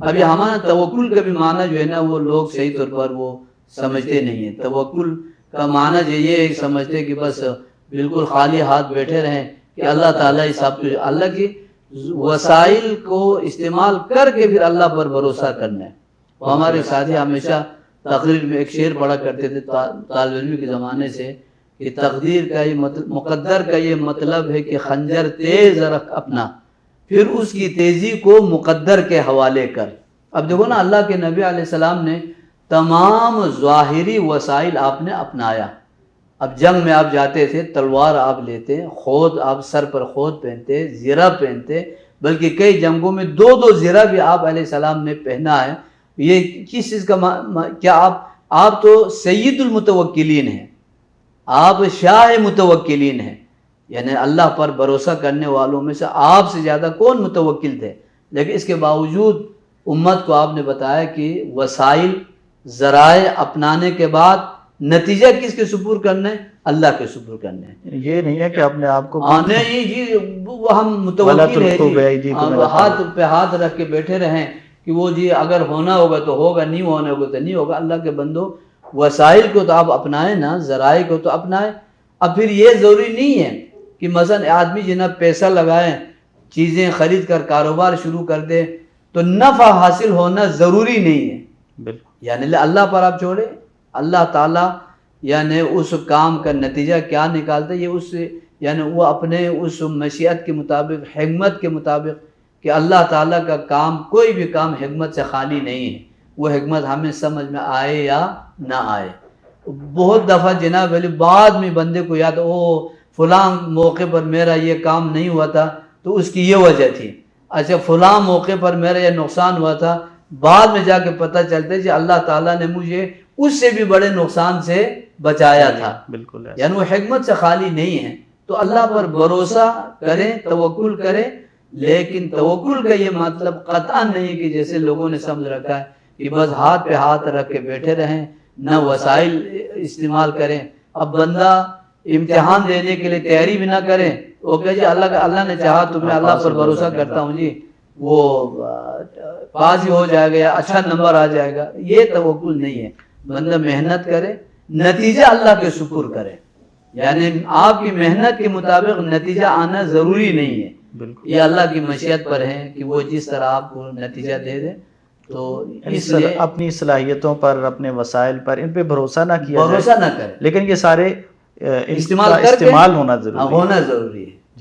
اب ہمارا توکل کا بھی معنی جو ہے نا وہ لوگ صحیح طور پر وہ سمجھتے نہیں ہیں. توکل کا معنی جو یہ سمجھتے کہ بس بالکل خالی ہاتھ بیٹھے رہیں کہ اللہ تعالیٰ سب کچھ، اللہ کی وسائل کو استعمال کر کے پھر اللہ پر بھروسہ کرنا ہے. وہ ہمارے ساتھی ہمیشہ تقریر میں ایک شعر پڑھا کرتے تھے طالب علمی کے زمانے سے کہ تقدیر کا یہ مقدر کا یہ مطلب ہے کہ خنجر تیز رکھ اپنا، پھر اس کی تیزی کو مقدر کے حوالے کر. اب دیکھو نا اللہ کے نبی علیہ السلام نے تمام ظاہری وسائل آپ نے اپنایا. اب جنگ میں آپ جاتے تھے، تلوار آپ لیتے، خود آپ سر پر خود پہنتے، زرہ پہنتے، بلکہ کئی جنگوں میں دو زرہ بھی آپ علیہ السلام نے پہنا ہے. یہ کس چیز کا کیا آپ تو سید المتوکلین ہیں، آپ شاہ متوکلین ہیں، یعنی اللہ پر بھروسہ کرنے والوں میں سے آپ سے زیادہ کون متوکل تھے؟ لیکن اس کے باوجود امت کو آپ نے بتایا کہ وسائل ذرائع اپنانے کے بعد نتیجہ کس کے سپر کرنا ہے؟ اللہ کے سپر کرنا ہے. یہ نہیں ہے کہ اپنے آپ کو نہیں جی وہ ہم متوکل ہیں جی، ہاتھ پہ ہاتھ رکھ کے بیٹھے رہیں کہ وہ جی اگر ہونا ہوگا تو ہوگا، نہیں ہونا ہوگا تو نہیں ہوگا. اللہ کے بندو وسائل کو تو آپ اپنائیں نا، ذرائع کو تو اپنائیں. اب پھر یہ ضروری نہیں ہے کہ مثلا آدمی جناب پیسہ لگائیں، چیزیں خرید کر کاروبار شروع کر دے تو نفع حاصل ہونا ضروری نہیں ہے. یعنی اللہ پر آپ چھوڑے، اللہ تعالیٰ یعنی اس کام کا نتیجہ کیا نکالتے یہ اس یعنی وہ اپنے اس مشیت کے مطابق، حکمت کے مطابق، کہ اللہ تعالیٰ کا کام کوئی بھی کام حکمت سے خالی نہیں ہے. وہ حکمت ہمیں سمجھ میں آئے یا نہ آئے. بہت دفعہ جناب علی بعد میں بندے کو یاد فلاں موقع پر میرا یہ کام نہیں ہوا تھا تو اس کی یہ وجہ تھی، اچھا فلاں موقع پر میرا یہ نقصان ہوا تھا، بعد میں جا کے پتہ چلتا ہے کہ اللہ تعالیٰ نے مجھے اس سے بھی بڑے نقصان سے بچایا تھا. بالکل، یعنی وہ حکمت سے خالی نہیں ہے. تو اللہ پر بھروسہ کریں، توکل کریں، لیکن توکل کا یہ مطلب قطعا نہیں کہ جیسے لوگوں نے سمجھ رکھا ہے کہ بس ہاتھ پہ ہاتھ رکھ کے بیٹھے رہیں، نہ وسائل استعمال کریں. اب بندہ امتحان دینے کے لیے تیاری بھی نہ کریں، وہ کہ جی اللہ نے چاہا تو میں اللہ پر بھروسہ کرتا ہوں جی وہ پاس ہی ہو جائے گا یا اچھا نمبر آ جائے گا. یہ توکل نہیں ہے. بندہ محنت کرے، نتیجہ اللہ کے سپر کرے. یعنی آپ کی محنت کے مطابق نتیجہ آنا ضروری نہیں ہے، یہ اللہ کی مشیت پر ہے کہ وہ جس طرح آپ کو نتیجہ دے دے. تو اس لیے اپنی صلاحیتوں پر، اپنے وسائل پر، ان پہ بھروسہ نہ کیا بھروسہ نہ کرے، لیکن یہ سارے استعمال ہونا ضروری ہے.